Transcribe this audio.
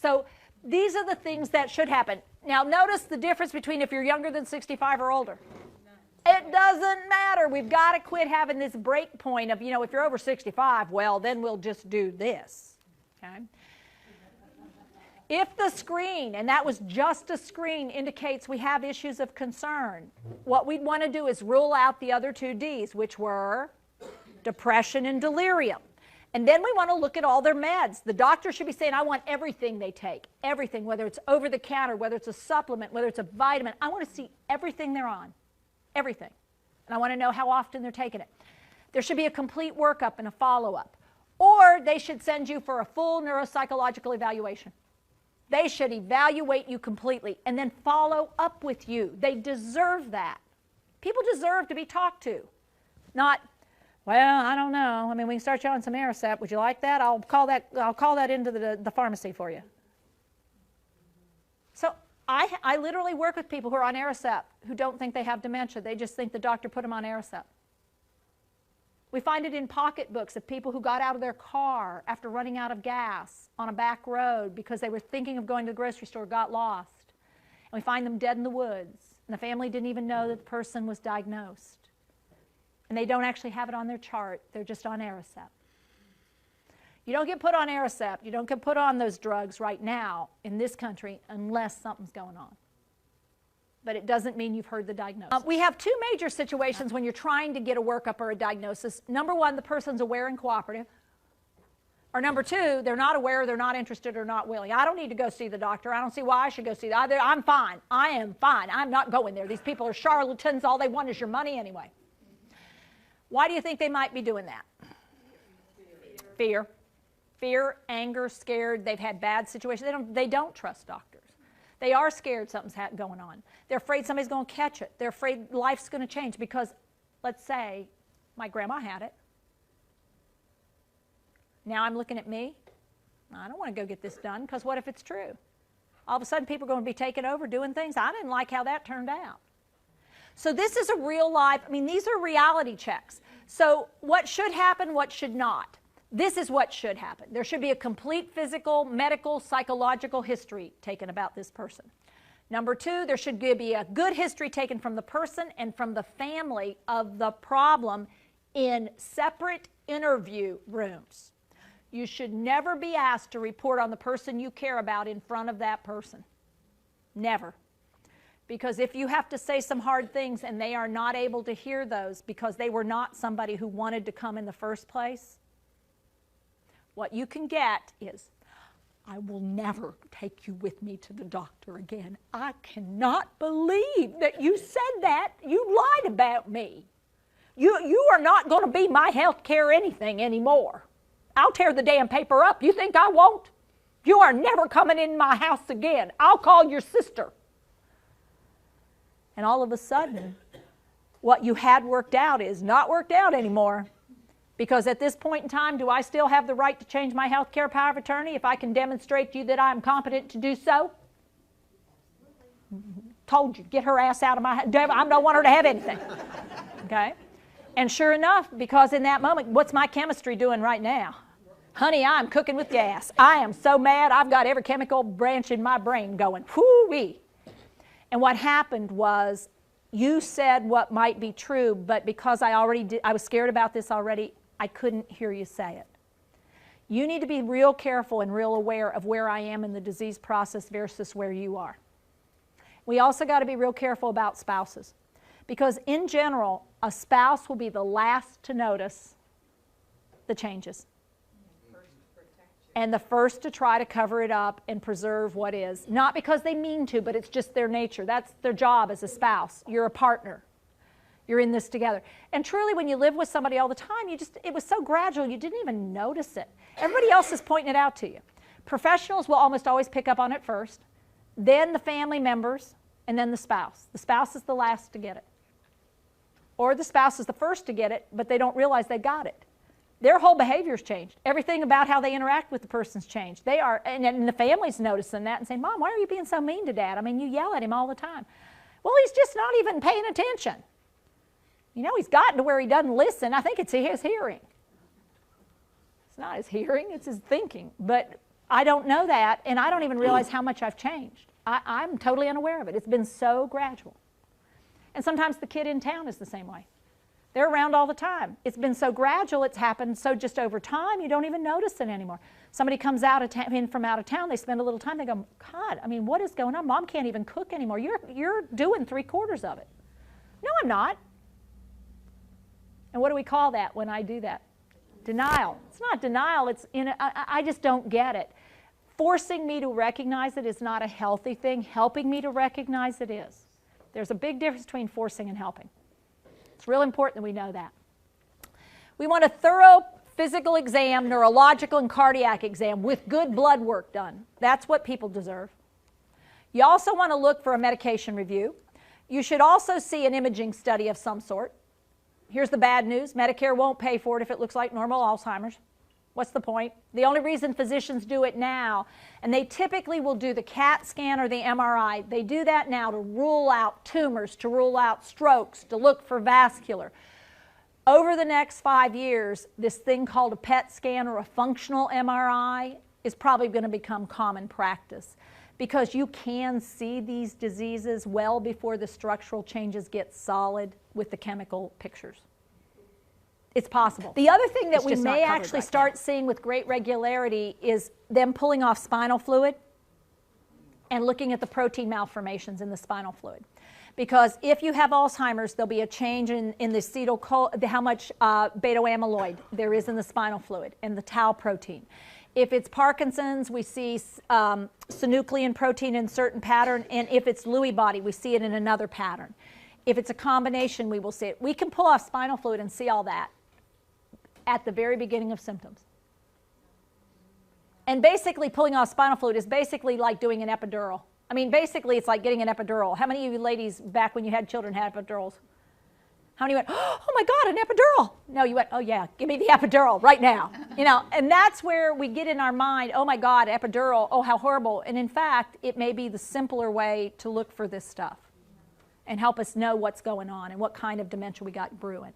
So these are the things that should happen. Now notice the difference between if you're younger than 65 or older. It doesn't matter. We've got to quit having this break point of, if you're over 65, well, then we'll just do this. Okay? If the screen, and that was just a screen, indicates we have issues of concern, what we'd want to do is rule out the other two Ds, which were depression and delirium. And then we want to look at all their meds. The doctor should be saying, I want everything they take, everything, whether it's over the counter, whether it's a supplement, whether it's a vitamin. I want to see everything they're on, everything. And I want to know how often they're taking it. There should be a complete workup and a follow-up. Or they should send you for a full neuropsychological evaluation. They should evaluate you completely and then follow up with you. They deserve that. People deserve to be talked to. Not, well, I don't know. I mean, we can start you on some Aricept. Would you like that? I'll call that into the pharmacy for you. So I literally work with people who are on Aricept who don't think they have dementia. They just think the doctor put them on Aricept. We find it in pocketbooks of people who got out of their car after running out of gas on a back road because they were thinking of going to the grocery store, got lost. And we find them dead in the woods. And the family didn't even know that the person was diagnosed. And they don't actually have it on their chart. They're just on Aricept. You don't get put on Aricept. You don't get put on those drugs right now in this country unless something's going on. But it doesn't mean you've heard the diagnosis. We have two major situations when you're trying to get a workup or a diagnosis. Number one, the person's aware and cooperative. Or number two, they're not aware, they're not interested, or not willing. I don't need to go see the doctor. I don't see why I should go see the doctor. I'm fine. I am fine. I'm not going there. These people are charlatans. All they want is your money anyway. Why do you think they might be doing that? Fear. Fear, anger, scared. They've had bad situations. They don't trust doctors. They are scared something's going on. They're afraid somebody's going to catch it. They're afraid life's going to change because, let's say, my grandma had it. Now I'm looking at me. I don't want to go get this done because what if it's true? All of a sudden people are going to be taking over doing things. I didn't like how that turned out. So this is a real life, these are reality checks. So what should happen, what should not? This is what should happen. There should be a complete physical, medical, psychological history taken about this person. Number two, there should be a good history taken from the person and from the family of the problem in separate interview rooms. You should never be asked to report on the person you care about in front of that person. Never. Because if you have to say some hard things and they are not able to hear those because they were not somebody who wanted to come in the first place, what you can get is, I will never take you with me to the doctor again. I cannot believe that you said that. You lied about me. You are not going to be my health care anything anymore. I'll tear the damn paper up. You think I won't? You are never coming in my house again. I'll call your sister. And all of a sudden, what you had worked out is not worked out anymore. Because at this point in time, do I still have the right to change my health care power of attorney if I can demonstrate to you that I am competent to do so? Told you, get her ass out of my house. I don't want her to have anything. Okay? And sure enough, because in that moment, what's my chemistry doing right now? Honey, I'm cooking with gas. I am so mad, I've got every chemical branch in my brain going, whoo-wee. And what happened was, you said what might be true, but because I was scared about this already, I couldn't hear you say it. You need to be real careful and real aware of where I am in the disease process versus where you are. We also got to be real careful about spouses. Because in general, a spouse will be the last to notice the changes. And the first to try to cover it up and preserve what is. Not because they mean to, but it's just their nature. That's their job as a spouse. You're a partner. You're in this together. And truly, when you live with somebody all the time, it was so gradual, you didn't even notice it. Everybody else is pointing it out to you. Professionals will almost always pick up on it first, then the family members, and then the spouse. The spouse is the last to get it. Or the spouse is the first to get it, but they don't realize they got it. Their whole behavior's changed. Everything about how they interact with the person's changed. They are, and the family's noticing that and saying, Mom, why are you being so mean to Dad? You yell at him all the time. Well, he's just not even paying attention. He's gotten to where he doesn't listen. I think it's his hearing. It's not his hearing, it's his thinking. But I don't know that, and I don't even realize how much I've changed. I'm totally unaware of it. It's been so gradual. And sometimes the kid in town is the same way. They're around all the time. It's been so gradual, it's happened so just over time, you don't even notice it anymore. Somebody comes in from out of town, they spend a little time, they go, God, I mean, what is going on? Mom can't even cook anymore. You're doing 3/4 of it. No, I'm not. And what do we call that when I do that? Denial. It's not denial, it's I just don't get it. Forcing me to recognize it is not a healthy thing. Helping me to recognize it is. There's a big difference between forcing and helping. It's real important that we know that. We want a thorough physical exam, neurological and cardiac exam with good blood work done. That's what people deserve. You also want to look for a medication review. You should also see an imaging study of some sort. Here's the bad news. Medicare won't pay for it if it looks like normal Alzheimer's. What's the point? The only reason physicians do it now, and they typically will do the CAT scan or the MRI, they do that now to rule out tumors, to rule out strokes, to look for vascular. Over the next 5 years, this thing called a PET scan or a functional MRI is probably going to become common practice because you can see these diseases well before the structural changes get solid with the chemical pictures. It's possible. The other thing that we may actually start seeing with great regularity is them pulling off spinal fluid and looking at the protein malformations in the spinal fluid. Because if you have Alzheimer's, there'll be a change in the how much beta-amyloid there is in the spinal fluid and the tau protein. If it's Parkinson's, we see synuclein protein in a certain pattern, and if it's Lewy body, we see it in another pattern. If it's a combination, we will see it. We can pull off spinal fluid and see all that at the very beginning of symptoms. And basically pulling off spinal fluid is basically like doing an epidural. I mean, basically it's like getting an epidural. How many of you ladies back when you had children had epidurals? How many went, oh my God, an epidural? No, you went, oh yeah, give me the epidural right now. You know, and that's where we get in our mind, oh my God, epidural, oh how horrible. And in fact, it may be the simpler way to look for this stuff and help us know what's going on and what kind of dementia we got brewing.